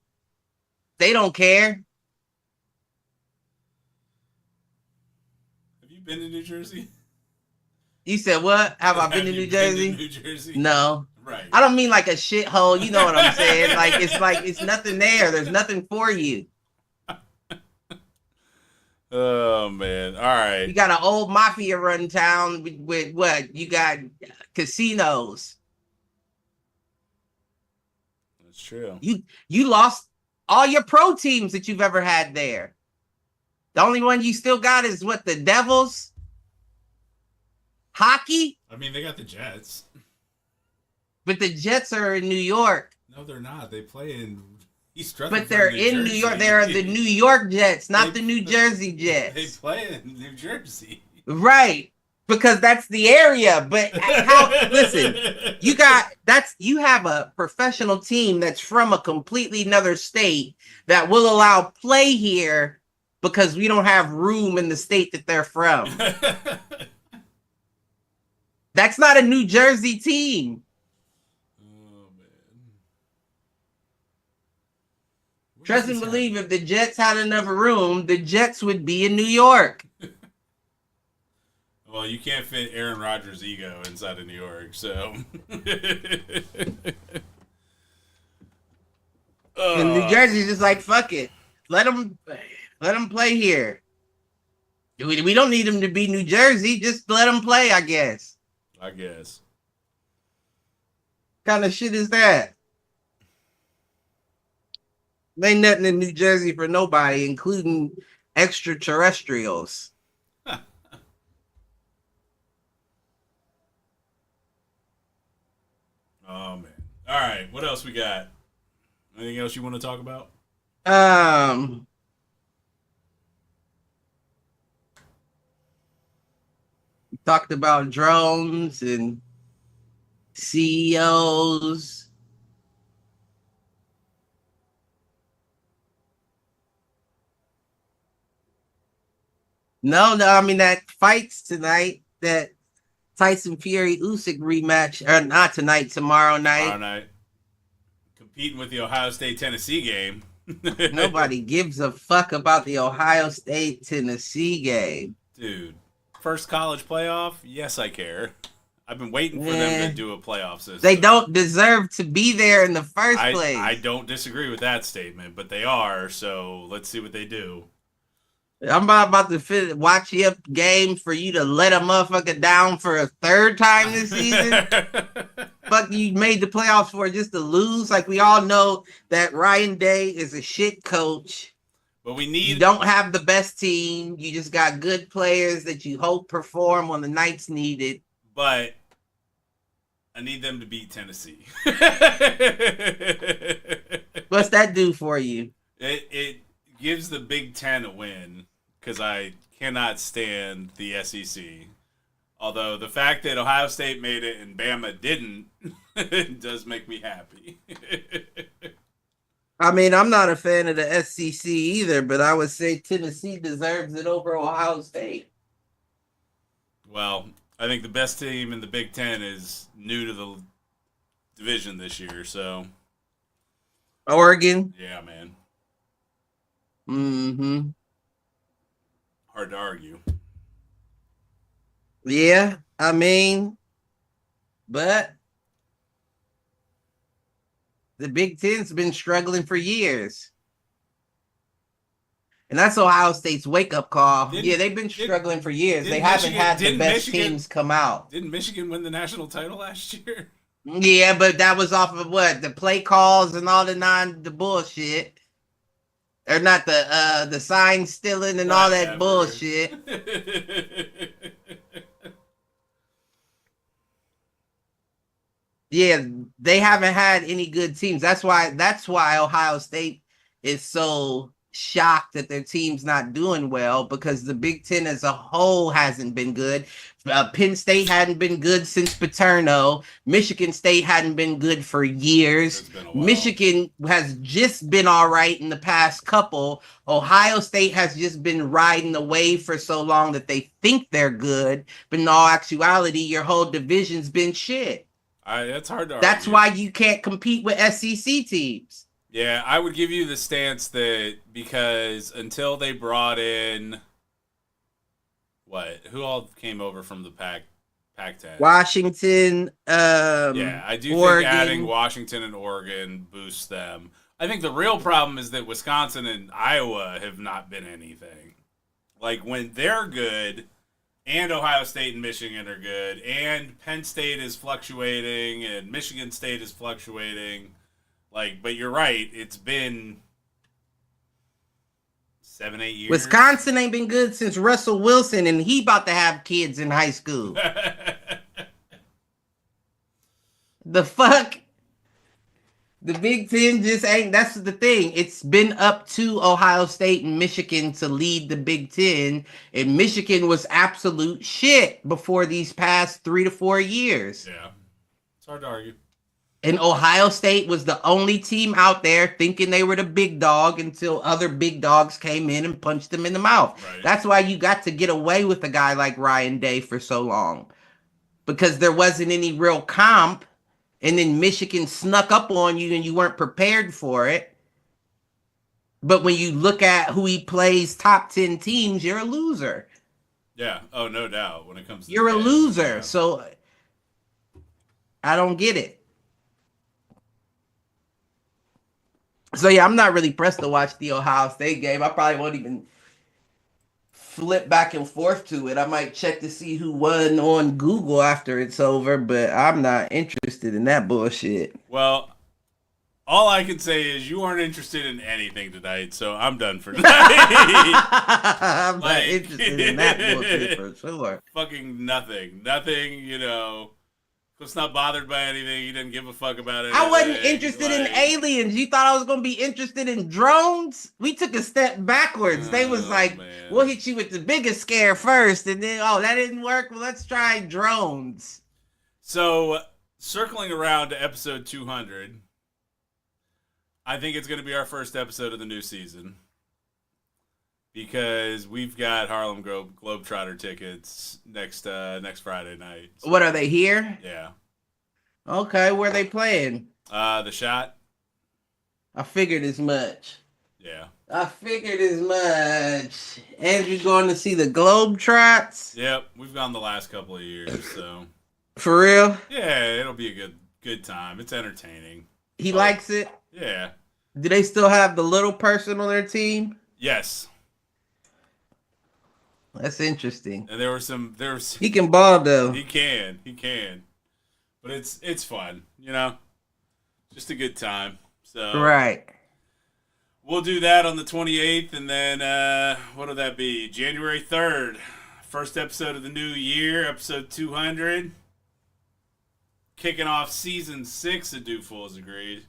they don't care. Been to New Jersey? You said what? Have I been to New Jersey? New Jersey? No. Right. I don't mean like a shithole. You know what I'm saying? Like it's nothing there. There's nothing for you. Oh man! All right. You got an old mafia run town with what? You got casinos. That's true. You lost all your pro teams that you've ever had there. The only one you still got is what, the Devils? Hockey? I mean, they got the Jets. But the Jets are in New York. No, they're not. They play in East Rutherford. But they're in New York. They are the New York Jets, not the New Jersey Jets. They play in New Jersey. Right. Because that's the area. But listen, you have a professional team that's from a completely another state that will allow play here because we don't have room in the state that they're from. That's not a New Jersey team. Oh, man. Trust and believe if the Jets had enough room, the Jets would be in New York. Well, you can't fit Aaron Rodgers' ego inside of New York, so. And New Jersey's just like, fuck it. Let them play here. We don't need them to be New Jersey. Just let them play, I guess. I guess. What kind of shit is that? Ain't nothing in New Jersey for nobody, including extraterrestrials. Oh, man. All right. What else we got? Anything else you want to talk about? We talked about drones and CEOs. No, I mean that fights tonight, that Tyson Fury Usyk rematch, or not tonight, tomorrow night. Tomorrow night. Competing with the Ohio State Tennessee game. Nobody gives a fuck about the Ohio State Tennessee game. Dude, first college playoff? Yes, I care. I've been waiting for them to do a playoff system. They don't deserve to be there in the first place. I don't disagree with that statement, but they are, so let's see what they do. I'm about to watch your game for you to let a motherfucker down for a third time this season. Fuck, you made the playoffs for just to lose. Like, we all know that Ryan Day is a shit coach. But you don't have the best team. You just got good players that you hope perform when the nights needed. But I need them to beat Tennessee. What's that do for you? It gives the Big Ten a win because I cannot stand the SEC. Although the fact that Ohio State made it and Bama didn't does make me happy. I mean, I'm not a fan of the SEC either, but I would say Tennessee deserves it over Ohio State. Well, I think the best team in the Big Ten is new to the division this year, so. Oregon? Yeah, man. Mm-hmm. Hard to argue. Yeah, I mean, but the Big Ten's been struggling for years. And that's Ohio State's wake-up call. They've been struggling for years. They haven't had the best teams come out. Didn't Michigan win the national title last year? Yeah, but that was off of what? The play calls and all the bullshit. Or not the sign stealing and all that bullshit. Yeah, they haven't had any good teams. That's why Ohio State is so shocked that their team's not doing well, because the Big Ten as a whole hasn't been good. Penn State hadn't been good since Paterno. Michigan State hadn't been good for years. Michigan has just been all right in the past couple. Ohio State has just been riding the wave for so long that they think they're good, but in all actuality, your whole division's been shit. That's hard to argue. That's why you can't compete with SEC teams. Yeah, I would give you the stance that because until they brought in who all came over from the Pac-10? Washington, yeah, I do Oregon. think adding Washington and Oregon boosts them. I think the real problem is that Wisconsin and Iowa have not been anything. Like, when they're good, and Ohio State and Michigan are good, and Penn State is fluctuating, and Michigan State is fluctuating. Like, but you're right. It's been 7-8 years. Wisconsin ain't been good since Russell Wilson, and he about to have kids in high school. The fuck? The Big Ten just ain't. That's the thing. It's been up to Ohio State and Michigan to lead the Big Ten, and Michigan was absolute shit before these past 3 to 4 years. Yeah, it's hard to argue. And Ohio State was the only team out there thinking they were the big dog until other big dogs came in and punched them in the mouth. Right. That's why you got to get away with a guy like Ryan Day for so long, because there wasn't any real comp. And then Michigan snuck up on you and you weren't prepared for it. But when you look at who he plays top 10 teams, you're a loser. Yeah. Oh, no doubt. When it comes to you're a loser. Yeah. So I don't get it. So yeah, I'm not really pressed to watch the Ohio State game. I probably won't even flip back and forth to it. I might check to see who won on Google after it's over, but I'm not interested in that bullshit. Well, all I can say is you aren't interested in anything tonight, so I'm done for tonight. I'm not interested in that bullshit for sure. Fucking nothing. Nothing, you know. Cliff's not bothered by anything. He doesn't give a fuck about it. I wasn't interested in aliens. You thought I was going to be interested in drones? We took a step backwards. They was like, man. We'll hit you with the biggest scare first. And then, that didn't work. Well, let's try drones. So, circling around to episode 200, I think it's going to be our first episode of the new season. Because we've got Harlem Globetrotter tickets next Friday night. So, what, are they here? Yeah. Okay, where are they playing? The Shot. I figured as much. Yeah. I figured as much. Andrew going to see the Globetrots? Yep, we've gone the last couple of years, so. For real? Yeah, it'll be a good time. It's entertaining. He likes it? Yeah. Do they still have the little person on their team? Yes. That's interesting. And there was he can ball though. He can. But it's fun, you know? Just a good time. So right. We'll do that on the 28th, and then what'll that be? January 3rd. First episode of the new year, episode 200. Kicking off season 6 of Do Fools Agreed.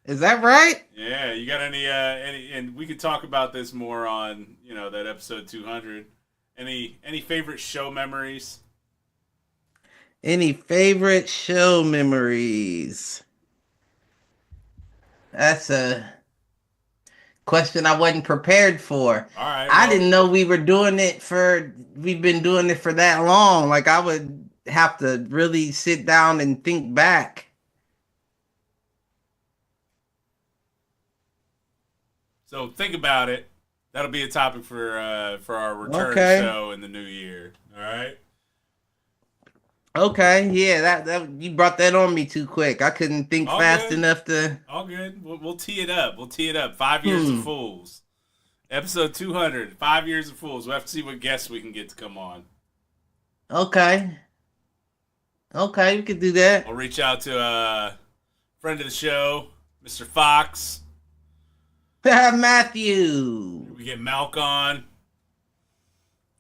Is that right? Yeah, you got any and we could talk about this more on, that episode 200. Any favorite show memories? Any favorite show memories? That's a question I wasn't prepared for. All right. I didn't know we've been doing it for that long. Like, I would have to really sit down and think back. So think about it. That'll be a topic for our return show in the new year. All right. Okay, yeah, that you brought that on me too quick. I couldn't think fast enough to. All good. We'll tee it up. 5 Years of Fools, episode 200. 5 Years of Fools. We'll have to see what guests we can get to come on. Okay, we could do that. I'll reach out to a friend of the show, Mr. Fox. Matthew. We get Malk on.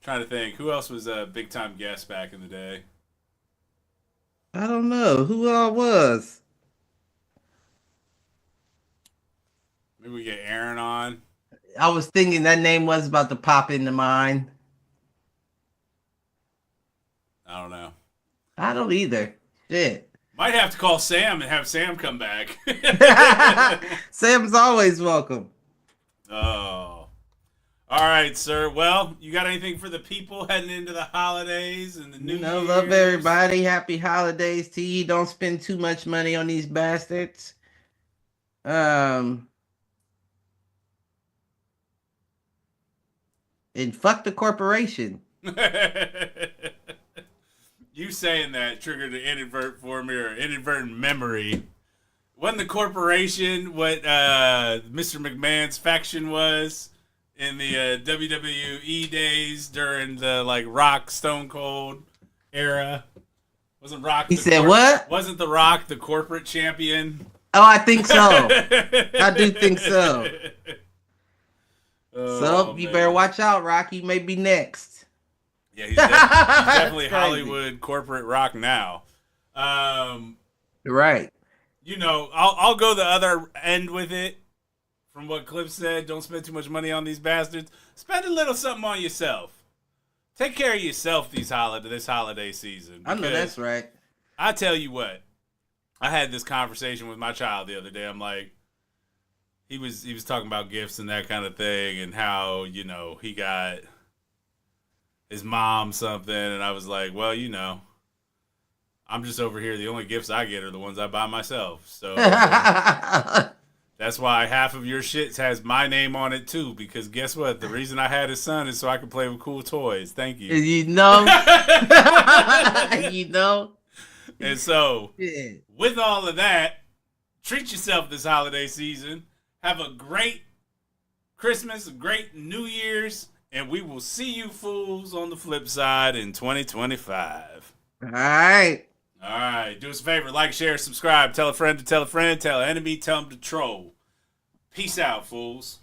Trying to think, who else was a big time guest back in the day? I don't know who all was. Maybe we get Aaron on. I was thinking that name was about to pop into mind. I don't know. I don't either. Shit. Might have to call Sam and have Sam come back. Sam's always welcome. Oh. All right, sir. Well, you got anything for the people heading into the holidays and the new year? Love everybody. Happy holidays to you. Don't spend too much money on these bastards. And fuck the corporation. You saying that triggered an inadvertent memory. Wasn't the corporation what Mr. McMahon's faction was in the WWE days during the Rock Stone Cold era? Wasn't Rock? He said what? Wasn't The Rock the corporate champion? Oh, I think so. I do think so. So you better watch out, Rock. You may be next. Yeah, he's definitely Hollywood corporate Rock now. Right. You know, I'll go the other end with it. From what Cliff said, don't spend too much money on these bastards. Spend a little something on yourself. Take care of yourself this holiday season. I know that's right. I tell you what, I had this conversation with my child the other day. I'm like, he was talking about gifts and that kind of thing, and how, you know, he got his mom something, and I was like, well, you know, I'm just over here. The only gifts I get are the ones I buy myself. So that's why half of your shit has my name on it too. Because guess what? The reason I had his son is so I could play with cool toys. Thank you. You know. You know. And so, Yeah. with all of that, treat yourself this holiday season. Have a great Christmas, a great New Year's, and we will see you fools on the flip side in 2025. All right. All right. Do us a favor. Like, share, subscribe. Tell a friend to tell a friend. Tell an enemy. Tell them to troll. Peace out, fools.